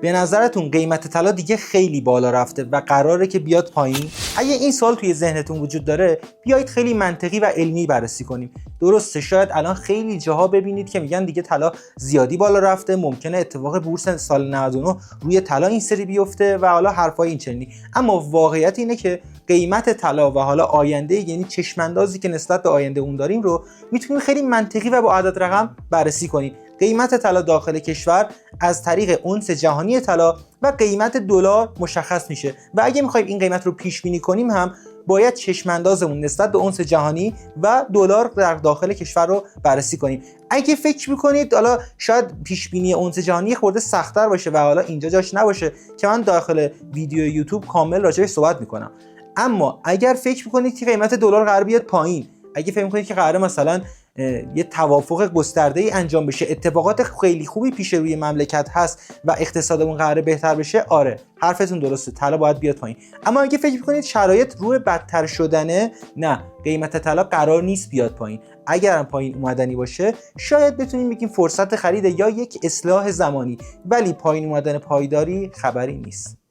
به نظرتون قیمت طلا دیگه خیلی بالا رفته و قراره که بیاد پایین؟ اگه این سوال توی ذهنتون وجود داره، بیایید خیلی منطقی و علمی بررسی کنیم. درسته شاید الان خیلی جاها ببینید که میگن دیگه طلا زیادی بالا رفته، ممکنه اتفاق بورس سال 99 روی طلا این سری بیفته و حالا حرفای این چنینی، اما واقعیت اینه که قیمت طلا و حالا آینده، یعنی چشماندازی که نسبت به آینده اون داریم رو میتونیم خیلی منطقی و با عدد رقم بررسی کنیم. قیمت طلا داخل کشور از طریق اونس جهانی طلا و قیمت دلار مشخص میشه و اگه میخوایم این قیمت رو پیش بینی کنیم هم باید چشماندازمون نسبت به اونس جهانی و دلار در داخل کشور رو بررسی کنیم. اگه فکر میکنید حالا شاید پیش بینی اونس جهانی خورده سخت‌تر باشه و حالا اینجا جاش نباشه که من داخل ویدیو یوتیوب کامل راجعش صحبت میکنم، اما اگر فکر میکنید که قیمت دلار قرار بیاد پایین، اگه فکر میکنید که قراره مثلا یه توافق گسترده‌ای انجام بشه، اتفاقات خیلی خوبی پیش روی مملکت هست و اقتصادمون قراره بهتر بشه، آره حرفتون درسته، طلا باید بیاد پایین. اما اگه فکر می‌کنید شرایط روی بدتر شدنه، نه، قیمت طلا قرار نیست بیاد پایین. اگر هم پایین اومدنی باشه شاید بتونیم بگیم فرصت خرید یا یک اصلاح زمانی، ولی پایین اومدن پایداری خبری نیست.